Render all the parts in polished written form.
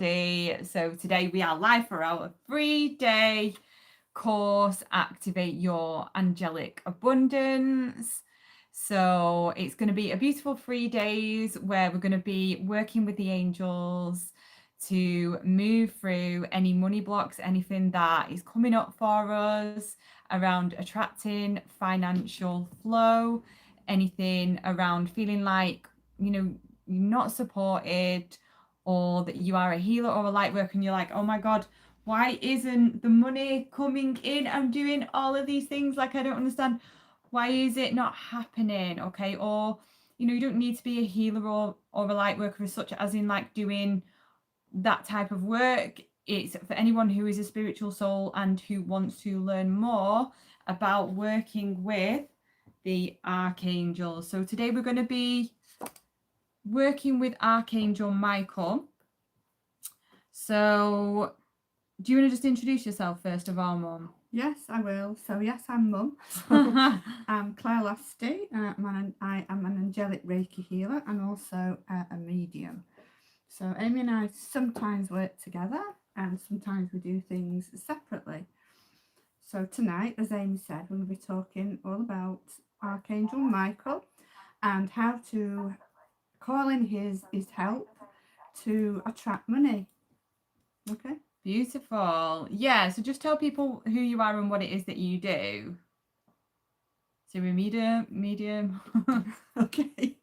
So today we are live for our 3-day course, Activate Your Angelic Abundance. So it's going to be a beautiful 3 days where we're going to be working with the angels to move through any money blocks, anything that is coming up for us around attracting financial flow, anything around feeling like, you're not supported, or that you are a healer or a light worker and you're like, oh my God, why isn't the money coming in? I'm doing all of these things, like I don't understand. Why is it not happening? Okay. Or, you don't need to be a healer or a light worker as such, as in like doing that type of work. It's for anyone who is a spiritual soul and who wants to learn more about working with the archangels. So today we're going to be working with Archangel Michael. So do you want to just introduce yourself first of all, Mum? Yes, I will. So yes, I'm Mum. So I'm Clare. I am an angelic Reiki healer and also a medium. So Amy and I sometimes work together and sometimes we do things separately. So tonight, as Amy said, we're going to be talking all about Archangel Michael and how to call in his help to attract money. Okay. Beautiful. Yeah, so just tell people who you are and what it is that you do. So we're medium. Okay.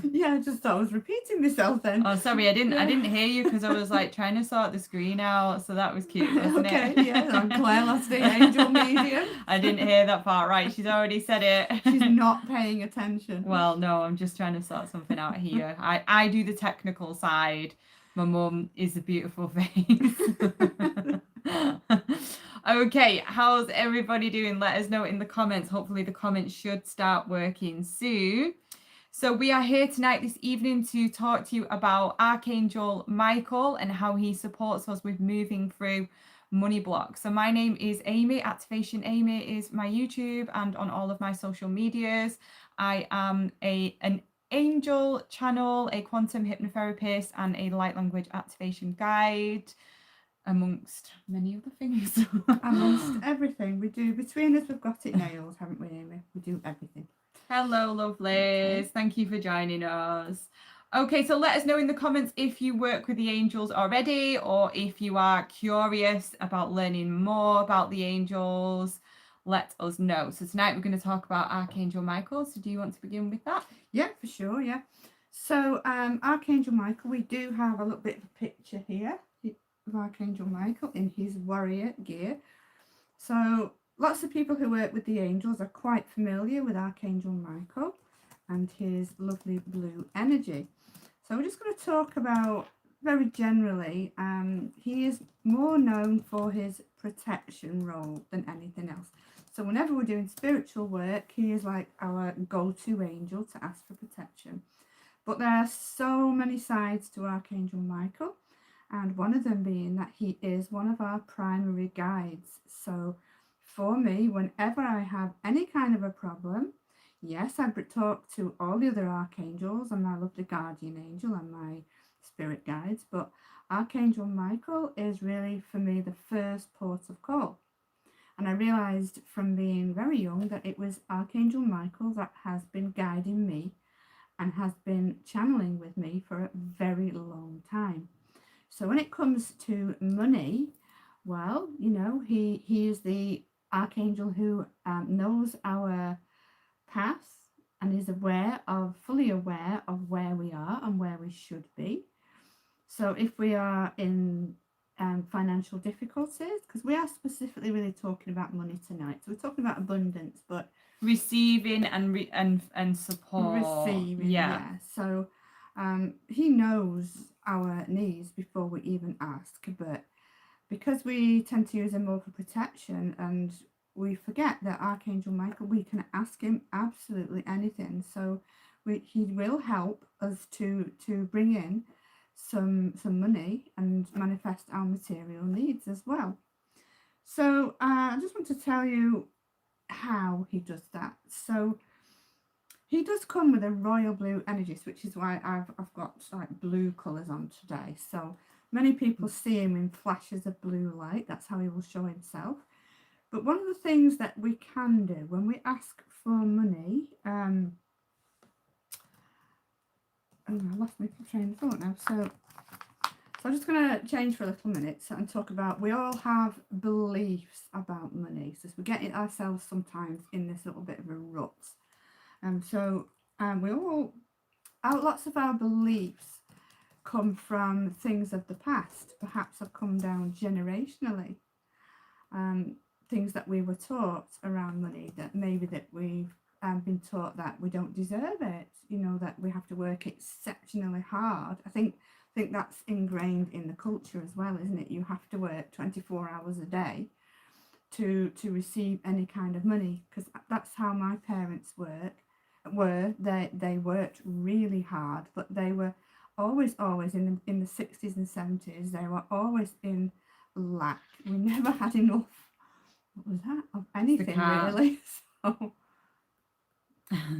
Yeah, I just thought I was repeating myself then. Oh, sorry, I didn't hear you because I was like trying to sort the screen out. So that was cute, wasn't Okay, it? yeah, I'm Clare Lasty, Angel Medium. I didn't hear that part right. She's already said it. She's not paying attention. Well, no, I'm just trying to sort something out here. I do the technical side. My mum is the beautiful face. Okay, how's everybody doing? Let us know in the comments. Hopefully the comments should start working soon. So we are here tonight, this evening, to talk to you about Archangel Michael and how he supports us with moving through money blocks. So my name is Amy. Activation Amy is my YouTube and on all of my social medias. I am an angel channel, a quantum hypnotherapist, and a light language activation guide, amongst many other things. Amongst everything we do, between us we've got it nailed, haven't we, Amy? We do everything. Hello, lovelies. Okay. Thank you for joining us. Okay, so let us know in the comments if you work with the angels already, or if you are curious about learning more about the angels. Let us know. So tonight we're going to talk about Archangel Michael. So do you want to begin with that? Yeah, for sure, yeah. So Archangel Michael, we do have a little bit of a picture here of Archangel Michael in his warrior gear. So lots of people who work with the angels are quite familiar with Archangel Michael and his lovely blue energy. So we're just going to talk about very generally, he is more known for his protection role than anything else. So whenever we're doing spiritual work, he is like our go-to angel to ask for protection. But there are so many sides to Archangel Michael, and one of them being that he is one of our primary guides. So for me, whenever I have any kind of a problem, yes, I talk to all the other archangels and my lovely guardian angel and my spirit guides, but Archangel Michael is really, for me, the first port of call. And I realised from being very young that it was Archangel Michael that has been guiding me and has been channeling with me for a very long time. So when it comes to money, well, he is the archangel who knows our path and is fully aware of where we are and where we should be. So if we are in financial difficulties, because we are specifically really talking about money tonight, so we're talking about abundance, but receiving and support. Receiving, yeah. So he knows our needs before we even ask, but because we tend to use him more for protection and we forget that Archangel Michael, we can ask him absolutely anything. So he will help us to bring in some money and manifest our material needs as well. So I just want to tell you how he does that. So he does come with a royal blue energy, which is why I've got like blue colours on today. So Many people see him in flashes of blue light. That's how he will show himself. But one of the things that we can do when we ask for money, oh, I lost my train of thought now. So I'm just going to change for a little minute and talk about, we all have beliefs about money. So we get it ourselves sometimes in this little bit of a rut. We all, lots of our beliefs come from things of the past, perhaps have come down generationally. Things that we were taught around money, that maybe that we've been taught that we don't deserve it, you know, that we have to work exceptionally hard. I think that's ingrained in the culture as well, isn't it? You have to work 24 hours a day to receive any kind of money, because that's how my parents were. They worked really hard, but they were always in the 60s and 70s, they were always in lack. We never had enough, what was that, of anything really. So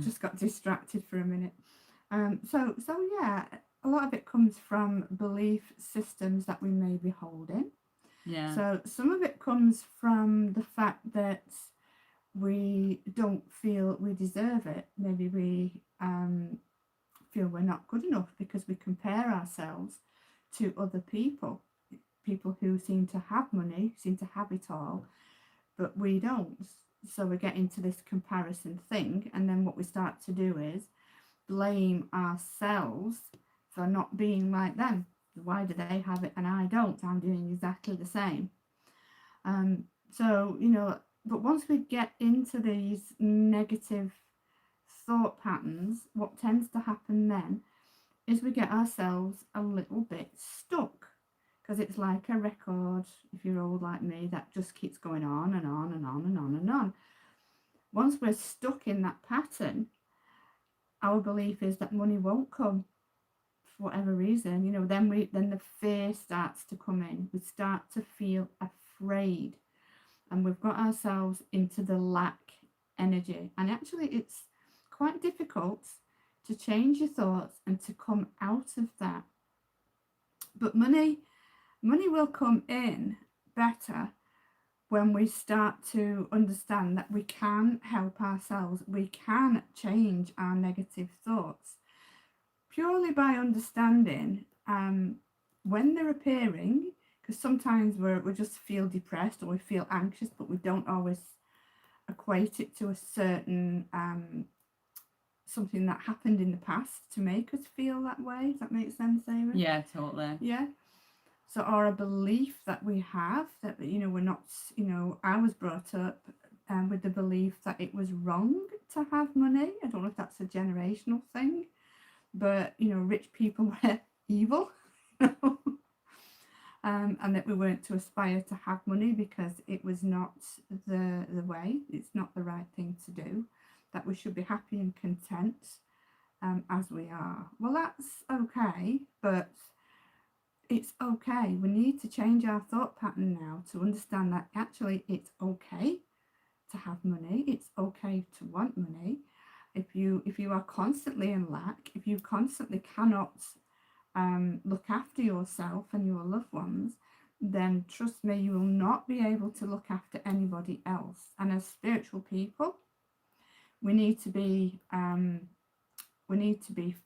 just got distracted for a minute. So yeah, a lot of it comes from belief systems that we may be holding. Yeah. So some of it comes from the fact that we don't feel we deserve it. Maybe we feel we're not good enough because we compare ourselves to other people who seem to have money, seem to have it all, but we don't. So we get into this comparison thing, and then what we start to do is blame ourselves for not being like them. Why do they have it and I don't? I'm doing exactly the same. So, you know, but once we get into these negative thought patterns, what tends to happen then is we get ourselves a little bit stuck, because it's like a record, if you're old like me, that just keeps going on and on and on and on and on. Once we're stuck in that pattern, our belief is that money won't come for whatever reason, you know, then the fear starts to come in. We start to feel afraid, and we've got ourselves into the lack energy. And actually it's quite difficult to change your thoughts and to come out of that. But money will come in better when we start to understand that we can help ourselves. We can change our negative thoughts purely by understanding when they're appearing, because sometimes we just feel depressed or we feel anxious, but we don't always equate it to a certain something that happened in the past to make us feel that way. Does that make sense, Amy? Yeah, totally. Yeah. So, or a belief that we have that, you know, we're not, you know, I was brought up with the belief that it was wrong to have money. I don't know if that's a generational thing, but, you know, rich people were evil, you know? And that we weren't to aspire to have money because it was not the way, it's not the right thing to do, that we should be happy and content as we are. Well, that's okay, but it's okay. We need to change our thought pattern now to understand that actually it's okay to have money. It's okay to want money. If you are constantly in lack, if you constantly cannot look after yourself and your loved ones, then trust me, you will not be able to look after anybody else. And as spiritual people, we need to be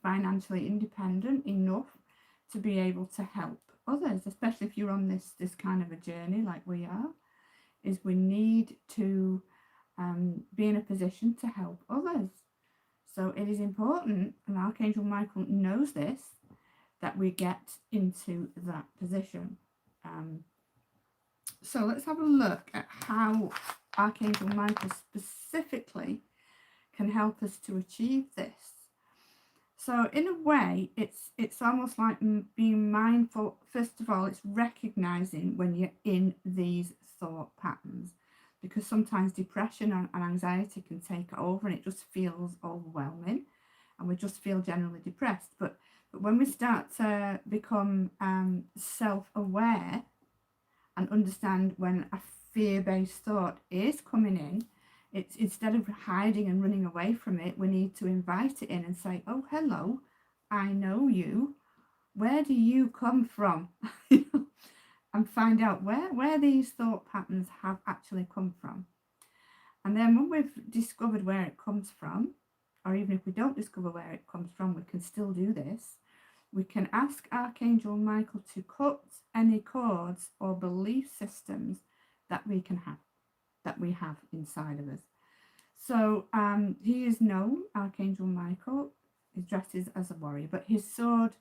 financially independent enough to be able to help others, especially if you're on this kind of a journey like we are. Is we need to be in a position to help others. So it is important, and Archangel Michael knows this, that we get into that position. So let's have a look at how Archangel Michael specifically can help us to achieve this. So in a way, it's almost like being mindful. First of all, it's recognizing when you're in these thought patterns, because sometimes depression and anxiety can take over and it just feels overwhelming and we just feel generally depressed. But when we start to become self-aware and understand when a fear-based thought is coming in, it's instead of hiding and running away from it, we need to invite it in and say, oh, hello, I know you. where do you come from? And find out where these thought patterns have actually come from. And then when we've discovered where it comes from, or even if we don't discover where it comes from, we can still do this. We can ask Archangel Michael to cut any cords or belief systems that we have inside of us. So he is known, Archangel Michael, he dresses as a warrior, but his sword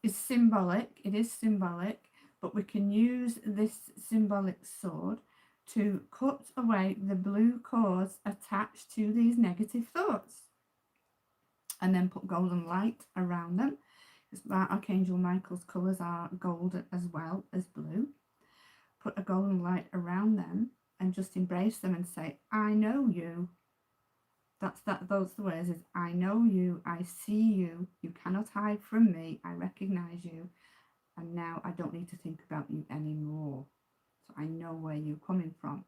is symbolic. It is symbolic, but we can use this symbolic sword to cut away the blue cords attached to these negative thoughts, and then put golden light around them. Archangel Michael's colours are gold as well as blue. Put a golden light around them and just embrace them and say, I know you. Those the words is, I know you, I see you, you cannot hide from me, I recognise you, and now I don't need to think about you anymore. So I know where you're coming from.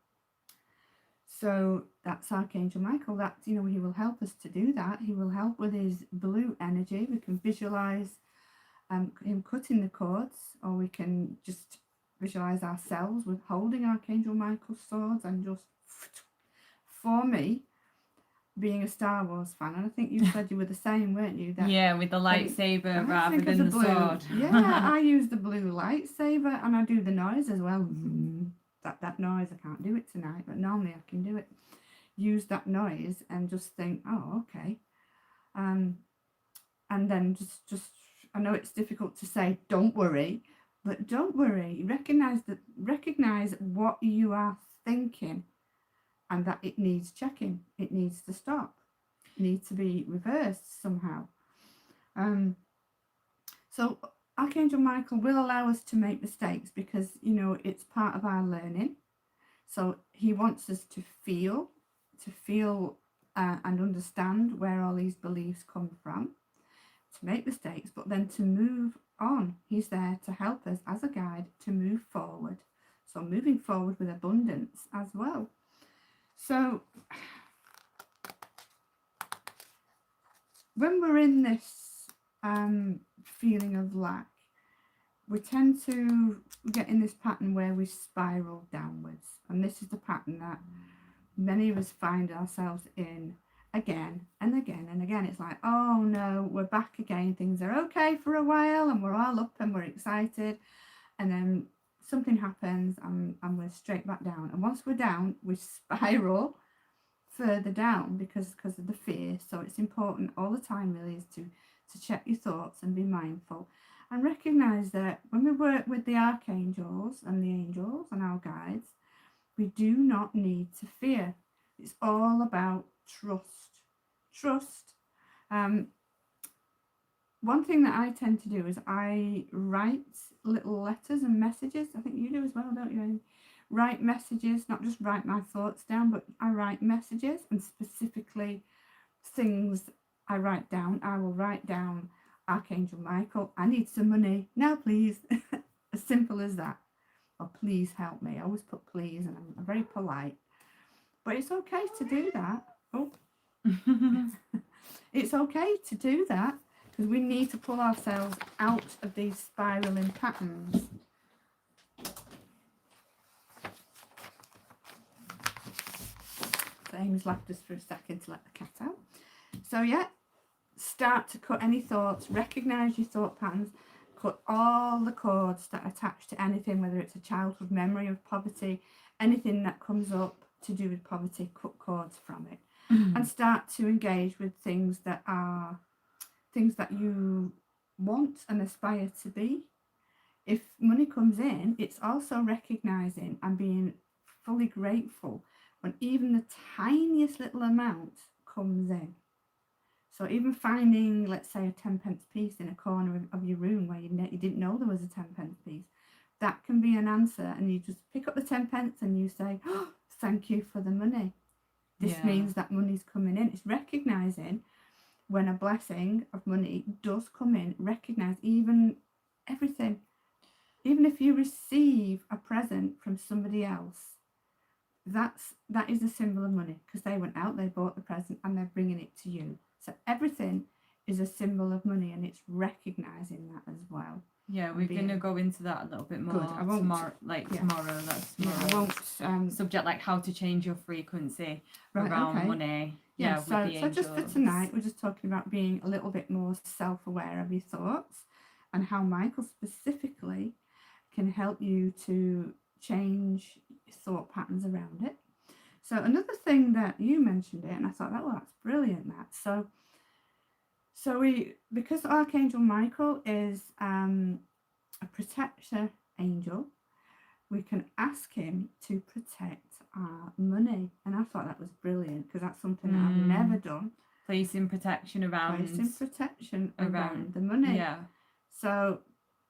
So that's Archangel Michael. That, he will help us to do that. He will help with his blue energy. We can visualize him cutting the cords, or we can just visualize ourselves with holding Archangel Michael's swords, and just, for me, being a Star Wars fan, and I think you said you were the same, weren't you? That yeah, with the lightsaber rather than the blue sword. Yeah, I use the blue lightsaber, and I do the noise as well. That noise, I can't do it tonight, but normally I can do it. Use that noise and just think, oh, okay. And then just I know it's difficult to say, don't worry, but don't worry. Recognize what you are thinking, and that it needs checking. It needs to stop. It needs to be reversed somehow. So Archangel Michael will allow us to make mistakes because, it's part of our learning. So he wants us to feel and understand where all these beliefs come from, to make mistakes, but then to move on. He's there to help us as a guide to move forward. So moving forward with abundance as well. So when we're in this feeling of lack, we tend to get in this pattern where we spiral downwards. And this is the pattern that many of us find ourselves in again and again and again. It's like, oh no, we're back again. Things are okay for a while and we're all up and we're excited. And then something happens and we're straight back down. And once we're down, we spiral further down because of the fear. So it's important all the time really is to check your thoughts and be mindful and recognize that when we work with the archangels and the angels and our guides, we do not need to fear. It's all about trust. One thing that I tend to do is I write little letters and messages. I think you do as well, don't you? Write messages, not just write my thoughts down, but I write messages, and specifically things I write down. I will write down, Archangel Michael, I need some money now, please. As simple as that. Or please help me. I always put please, and I'm very polite. But it's okay to do that. Oh, it's okay to do that because we need to pull ourselves out of these spiraling patterns. So Amy's left us for a second to let the cat out. So yeah, start to cut any thoughts, recognize your thought patterns, cut all the cords that attach to anything, whether it's a childhood memory of poverty, anything that comes up to do with poverty, cut cords from it. And start to engage with things that are things that you want and aspire to be. If money comes in, it's also recognizing and being fully grateful when even the tiniest little amount comes in. So even finding, let's say, a 10p piece in a corner of your room where you didn't know there was a 10p piece, that can be an answer. And you just pick up the 10p and you say, oh, thank you for the money. This means that money's coming in. It's recognizing when a blessing of money does come in, recognize even everything. Even if you receive a present from somebody else, that is a symbol of money because they went out, they bought the present and they're bringing it to you. So everything is a symbol of money, and it's recognizing that as well. Yeah, we're going to go into that a little bit more I won't, tomorrow. Tomorrow, that's tomorrow. I won't. Subject like how to change your frequency right, around okay. money. Yeah, with so, the so just for angels. tonight, we're just talking about being a little bit more self-aware of your thoughts, and how Michael specifically can help you to change thought patterns around it. So another thing that you mentioned it, and I thought, oh, that's brilliant, that. So because Archangel Michael is a protector angel, we can ask him to protect our money. And I thought that was brilliant, because that's something that I've never done. Placing protection around the money. Yeah. So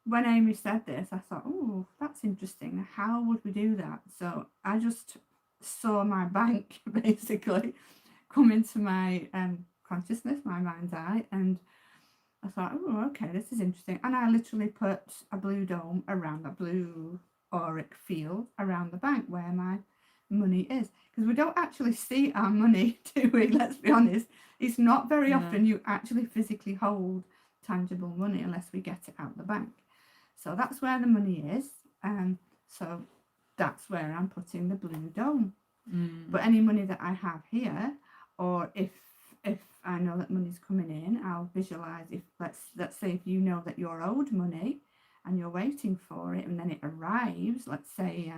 when Amy said this, I thought, oh, that's interesting. How would we do that? So I just saw my bank basically come into my consciousness, my mind's eye, and I thought, oh, okay, this is interesting. And I literally put a blue dome around, the blue auric field around the bank where my money is, because we don't actually see our money, do we? Let's be honest. It's not very often you actually physically hold tangible money unless we get it out of the bank. So that's where the money is, so that's where I'm putting the blue dome. But any money that I have here, or if I know that money's coming in, I'll visualize, if let's say if you know that you're owed money and you're waiting for it, and then it arrives, let's say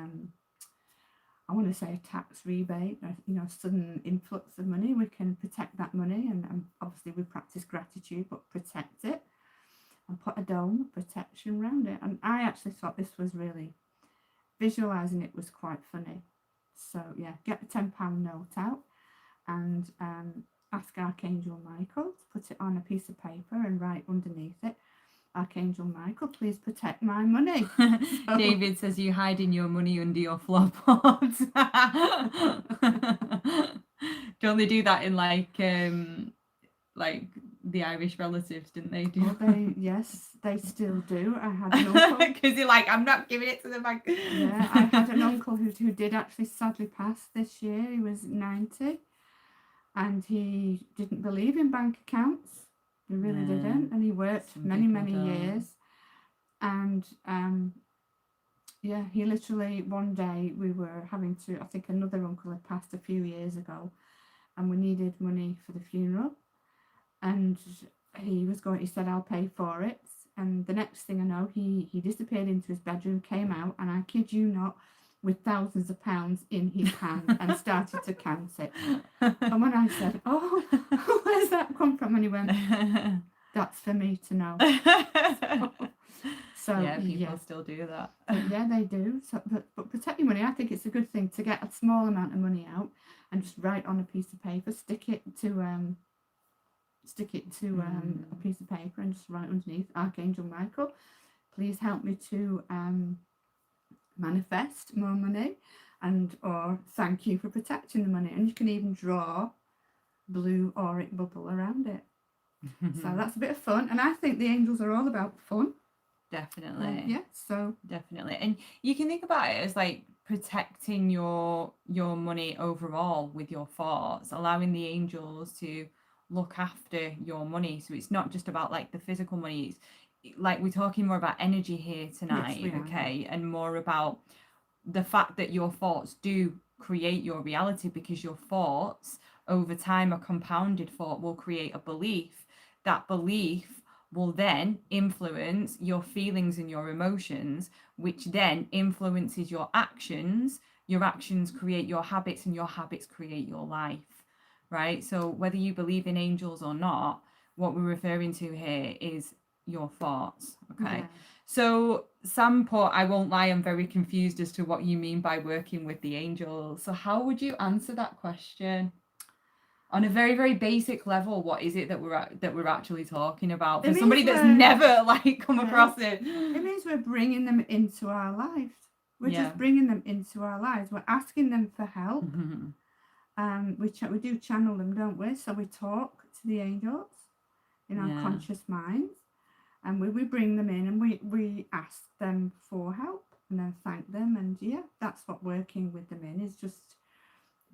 I want to say a tax rebate, or, sudden influx of money, we can protect that money, and obviously we practice gratitude, but protect it and put a dome of protection around it. And I actually thought this was really, visualizing it was quite funny. So yeah, get a £10 note out and ask Archangel Michael to put it on a piece of paper and write underneath it, Archangel Michael, please protect my money. So, David says you hiding your money under your floorboards. Don't they do that in like the Irish relatives, didn't they do? Oh, yes, they still do. I had an uncle. Because you're like, I'm not giving it to the bank. Yeah, I had an uncle who did actually sadly pass this year. He was 90, and he didn't believe in bank accounts. He really didn't, and he worked many years. And yeah, he literally, one day we were having to, I think another uncle had passed a few years ago, and we needed money for the funeral, and he said, I'll pay for it. And the next thing I know, he disappeared into his bedroom, came out, and I kid you not, with thousands of pounds in his hand, and started to count it. And when I said, oh, where's that come from? And he went, that's for me to know. So yeah, people still do that. Yeah, they do. So, but protect your money. I think it's a good thing to get a small amount of money out and just write on a piece of paper, stick it to a piece of paper, and just write underneath, Archangel Michael, please help me to manifest more money, or thank you for protecting the money. And you can even draw blue auric bubble around it. So that's a bit of fun, and I think the angels are all about fun. Definitely. Yeah, so definitely. And you can think about it as like protecting your money overall with your thoughts, allowing the angels to look after your money. So it's not just about like the physical money. It's like we're talking more about energy here tonight. Yes, okay, and more about the fact that your thoughts do create your reality, because your thoughts over time, a compounded thought will create a belief. That belief will then influence your feelings and your emotions, which then influences your actions. Your actions create your habits, and your habits create your life, right? So whether you believe in angels or not, what we're referring to here is your thoughts, okay? Yeah. So Sam put, I won't lie, I'm very confused as to what you mean by working with the angels. So how would you answer that question? On a very, very basic level, what is it that we're actually talking about for somebody that's never like come across it? It means we're bringing them into our lives. We're just bringing them into our lives. We're asking them for help. We do channel them, don't we? So we talk to the angels in our conscious minds, and we bring them in, and we ask them for help, and then thank them. And yeah, that's what working with them in is, just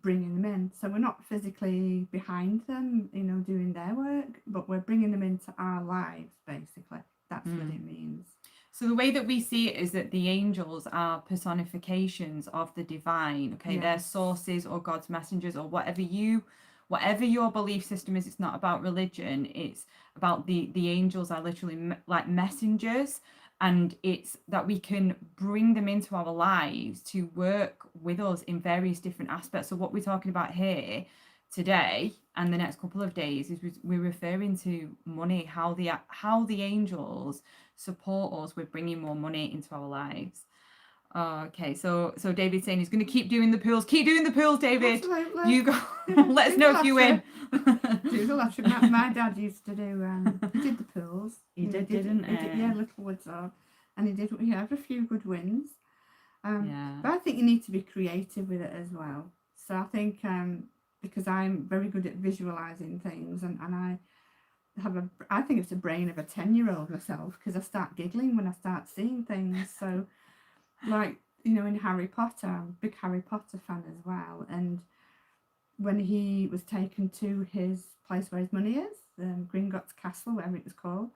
bringing them in. So we're not physically behind them, you know, doing their work, but we're bringing them into our lives, basically. That's what it means. So the way that we see it is that the angels are personifications of the divine. Okay, they're sources or God's messengers or whatever your belief system is. It's not about religion. It's about the angels are literally like messengers, and it's that we can bring them into our lives to work with us in various different aspects. So what we're talking about here today and the next couple of days is we're referring to money, how the angels support us with bringing more money into our lives. Okay, so David's saying he's going to keep doing the pools. Keep doing the pools, David. Absolutely. You go. Let us know if you win. Do the lottery. My dad used to do. He did the pools. He did, didn't he? Yeah, Littlewoods are, and he did. He had a few good wins. Yeah. But I think you need to be creative with it as well. So I think because I'm very good at visualizing things, and I think it's a brain of a 10-year-old myself, because I start giggling when I start seeing things. So, like, you know, in Harry Potter, I'm a big Harry Potter fan as well. And when he was taken to his place where his money is, Gringotts Castle, whatever it was called,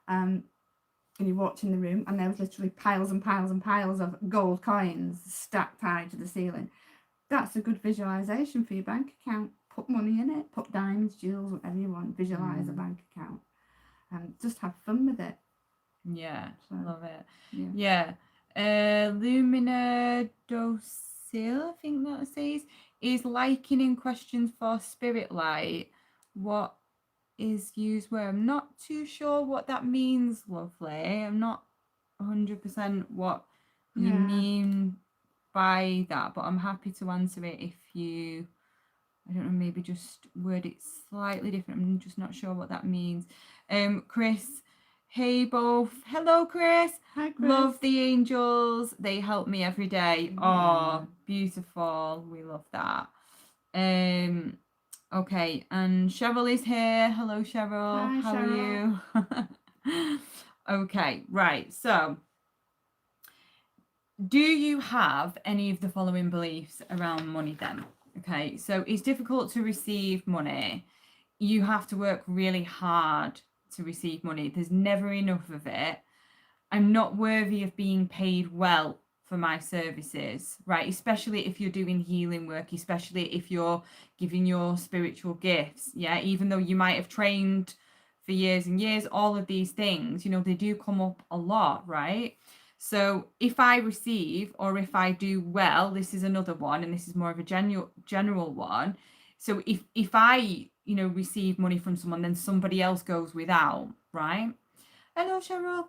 and he walked in the room, and there was literally piles and piles and piles of gold coins stacked high to the ceiling. That's a good visualization for your bank account. Put money in it, put diamonds, jewels, whatever you want. Visualize a bank account, and just have fun with it. Yeah, So, love it. Yeah. Lumina Docile, I think that says, is likening questions for spirit light. What is used where? I'm not too sure what that means, lovely. I'm not 100% what you mean by that, but I'm happy to answer it if you, I don't know, maybe just word it slightly different. I'm just not sure what that means. Chris, hey both. Hello, Chris. Hi, Chris. Love the angels. They help me every day. Oh, beautiful. We love that. Okay, and Cheryl is here. Hello, Cheryl. Hi, How Cheryl. are you? Okay, right. So, do you have any of the following beliefs around money then? Okay, so it's difficult to receive money. You have to work really hard to receive money. There's never enough of it. I'm not worthy of being paid well for my services, right? Especially if you're doing healing work, especially if you're giving your spiritual gifts. Yeah, even though you might have trained for years and years, all of these things, you know, they do come up a lot, right? So if I receive, or if I do well, this is another one, and this is more of a general one. So if I, you know, receive money from someone, then somebody else goes without, right? Hello, Cheryl.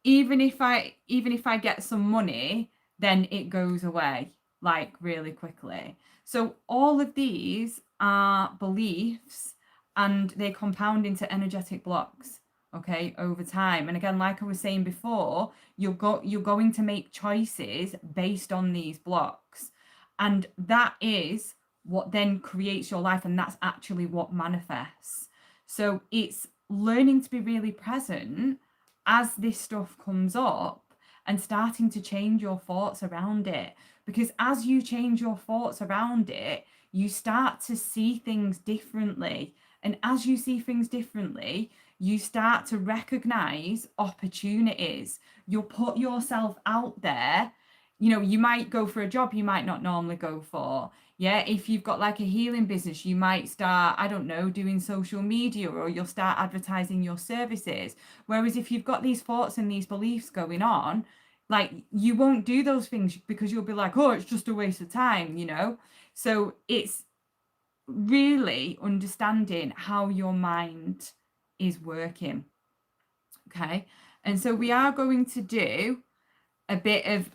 Even if I get some money, then it goes away like really quickly. So all of these are beliefs, and they compound into energetic blocks, okay, over time. And again, like I was saying before, you're going to make choices based on these blocks, and that is what then creates your life, and that's actually what manifests. So it's learning to be really present as this stuff comes up, and starting to change your thoughts around it, because as you change your thoughts around it, you start to see things differently. And as you see things differently, you start to recognize opportunities. You'll put yourself out there. You know, you might go for a job you might not normally go for. Yeah, if you've got like a healing business, you might start, I don't know, doing social media, or you'll start advertising your services. Whereas if you've got these thoughts and these beliefs going on, like, you won't do those things, because you'll be like, oh, it's just a waste of time, you know? So it's really understanding how your mind is working. Okay. And so we are going to do a bit of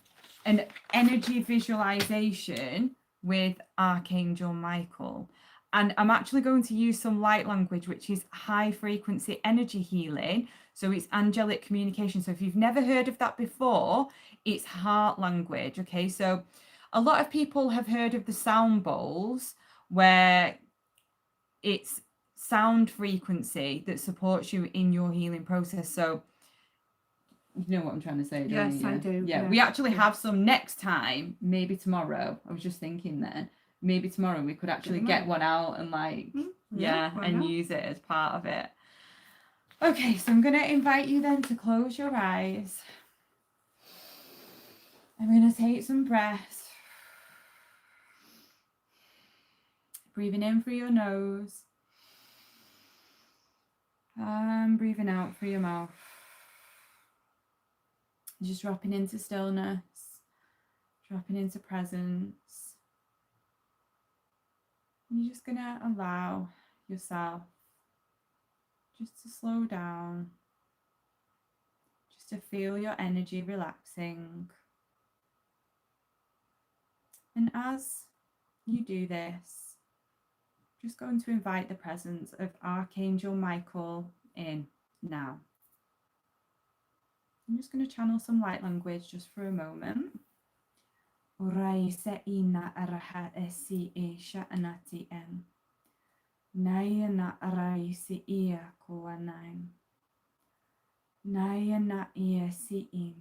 an energy visualization with Archangel Michael. And I'm actually going to use some light language, which is high frequency energy healing. So it's angelic communication. So if you've never heard of that before, it's heart language. Okay. So a lot of people have heard of the sound bowls, where it's sound frequency that supports you in your healing process. So you know what I'm trying to say, don't you? Yes, I do. Yeah, we actually have some next time, maybe tomorrow. I was just thinking then. maybe tomorrow we could actually get one out and and not? use it as part of it. Okay, so I'm going to invite you then to close your eyes. I'm going to take some breaths. Breathing in through your nose. And breathing out through your mouth. Just dropping into stillness. Dropping into presence. You're just going to allow yourself just to slow down. Just to feel your energy relaxing. And as you do this, just going to invite the presence of Archangel Michael in now. I'm just going to channel some light language just for a moment. Oraisa ina araha esi esha anati em. Naya na araisi ia koanaim. Naya na ia si im.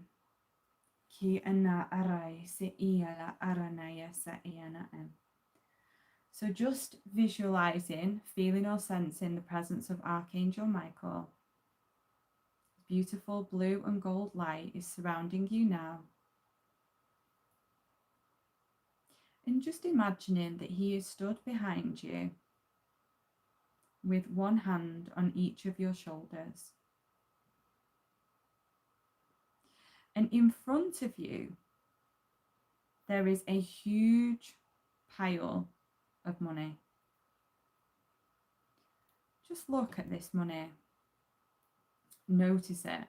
Ki ana araisi ia la aranaya sa iana em. So just visualizing, feeling or sensing the presence of Archangel Michael. Beautiful blue and gold light is surrounding you now. And just imagining that he is stood behind you with one hand on each of your shoulders. And in front of you, there is a huge pile of money. Just look at this money. Notice it.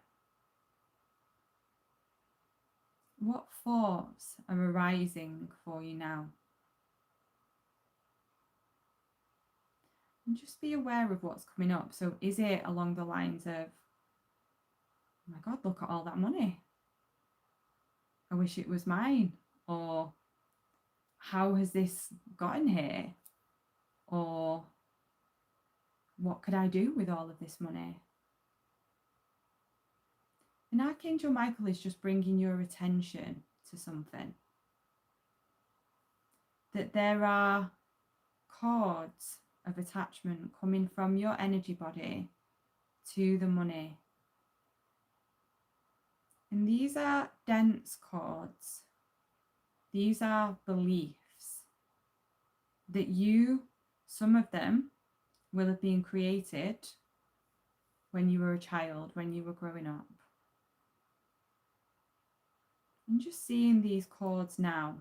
What thoughts are arising for you now? And just be aware of what's coming up. So is it along the lines of, oh my God, look at all that money. I wish it was mine. Or how has this gotten here? Or what could I do with all of this money? And Archangel Michael is just bringing your attention to something. That there are cords of attachment coming from your energy body to the money. And these are dense cords. These are beliefs that some of them will have been created when you were a child, when you were growing up. And just seeing these cords now.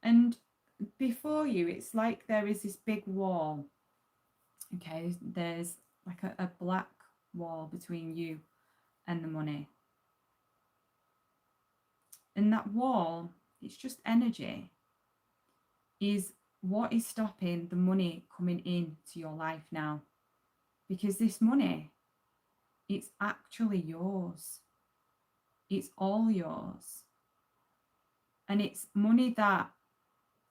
And before you, it's like there is this big wall. Okay, there's like a black wall between you and the money. And that wall, it's just energy, is what is stopping the money coming into your life now. Because this money, it's actually yours. It's all yours. And it's money that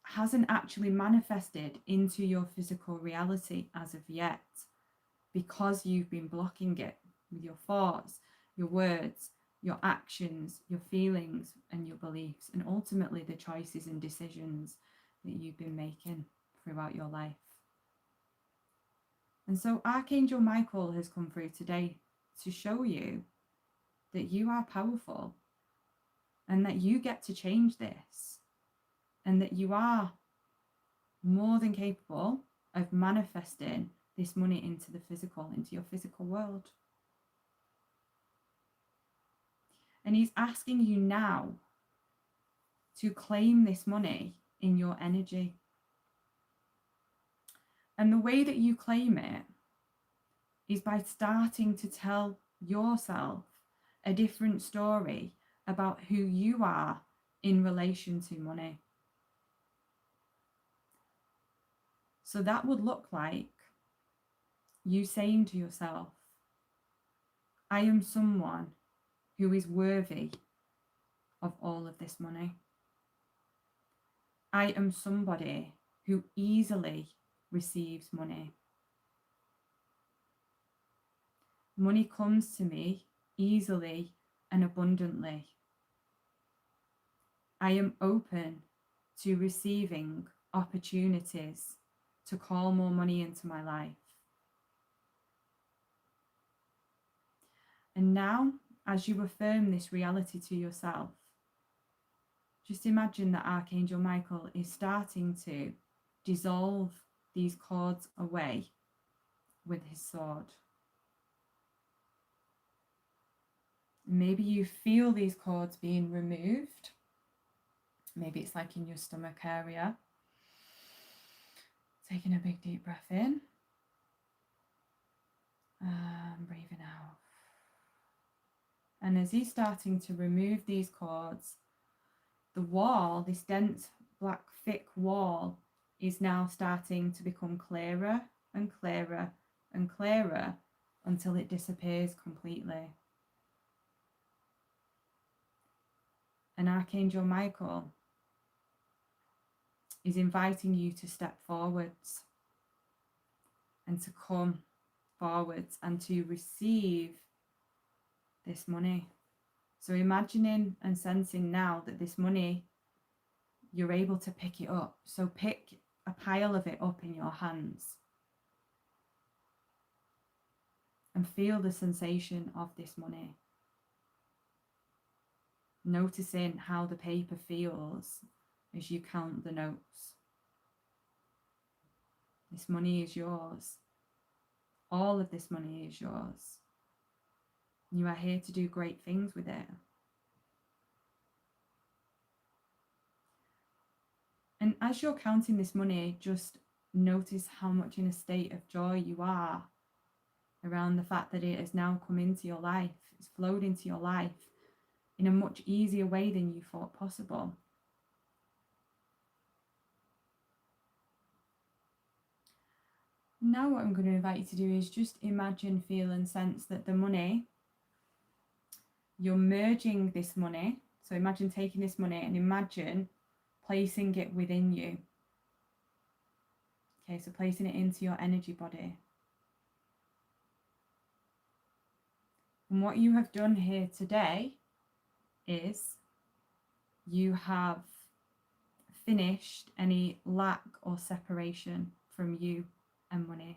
hasn't actually manifested into your physical reality as of yet, because you've been blocking it with your thoughts, your words, your actions, your feelings, and your beliefs, and ultimately the choices and decisions that you've been making throughout your life. And so Archangel Michael has come through today to show you that you are powerful and that you get to change this, and that you are more than capable of manifesting this money into the physical, into your physical world. And he's asking you now to claim this money in your energy. And the way that you claim it is by starting to tell yourself a different story about who you are in relation to money. So that would look like you saying to yourself, I am someone who is worthy of all of this money. I am somebody who easily receives money. Money comes to me easily and abundantly. I am open to receiving opportunities to call more money into my life. And now, as you affirm this reality to yourself, just imagine that Archangel Michael is starting to dissolve these cords away with his sword. Maybe you feel these cords being removed. Maybe it's like in your stomach area. Taking a big deep breath in. And breathing out. And as he's starting to remove these cords, the wall, this dense black thick wall, is now starting to become clearer and clearer and clearer until it disappears completely. And Archangel Michael is inviting you to step forwards and to come forwards and to receive this money. So imagining and sensing now that this money, you're able to pick it up. So pick a pile of it up in your hands and feel the sensation of this money. Noticing how the paper feels as you count the notes. This money is yours. All of this money is yours. You are here to do great things with it. And as you're counting this money, just notice how much in a state of joy you are around the fact that it has now come into your life. It's flowed into your life in a much easier way than you thought possible. Now what I'm going to invite you to do is just imagine, feel and sense that the money, you're merging this money. So imagine taking this money and imagine placing it within you. Okay, so placing it into your energy body. And what you have done here today is you have finished any lack or separation from you and money.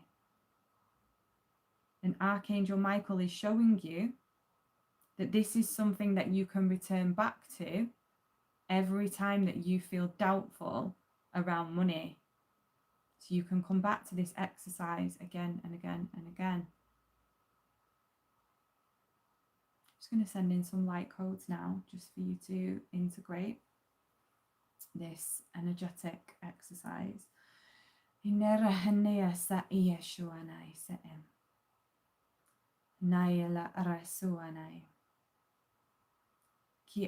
And Archangel Michael is showing you that this is something that you can return back to every time that you feel doubtful around money. So you can come back to this exercise again and again and again. Just going to send in some light codes now, just for you to integrate this energetic exercise. Ki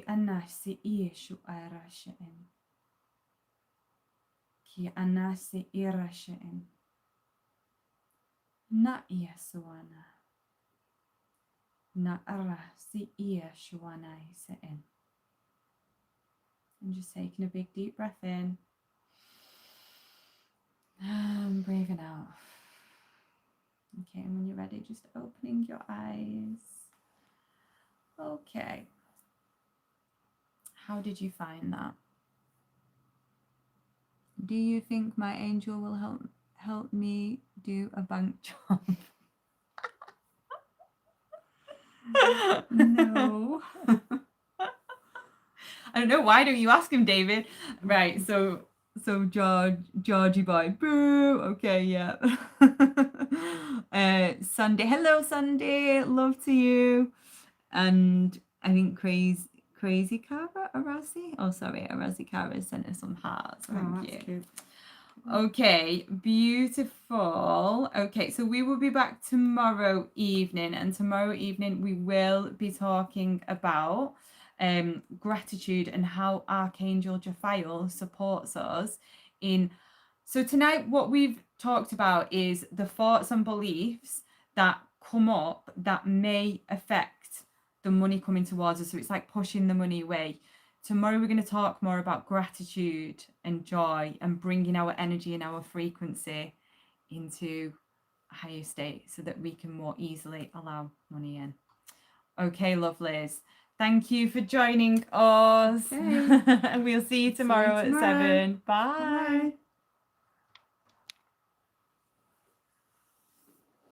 anasi ieshu arashain. Ki anasi irashain. Na iesuana. Na arasi ieshuanai sein. And just taking a big deep breath in. And breathing out. Okay, and when you're ready, just opening your eyes. Okay. How did you find that? Do you think my angel will help me do a bank job? No. I don't know. Why don't you ask him, David? Right. So Georgie boy. Boo. Okay. Yeah. Sunday. Hello, Sunday. Love to you. And I think Crazy Cara Arazi. Oh, sorry, Arazi Cara sent us some hearts. Thank you. Cute. Okay, beautiful. Okay, so we will be back tomorrow evening, and tomorrow evening we will be talking about gratitude and how Archangel Jophiel supports us in. So tonight what we've talked about is the thoughts and beliefs that come up that may affect the money coming towards us. So it's like pushing the money away. Tomorrow we're going to talk more about gratitude and joy and bringing our energy and our frequency into a higher state so that we can more easily allow money in. Okay, lovelies. Thank you for joining us. Okay. And we'll see you tomorrow at tomorrow. 7. Bye. Bye.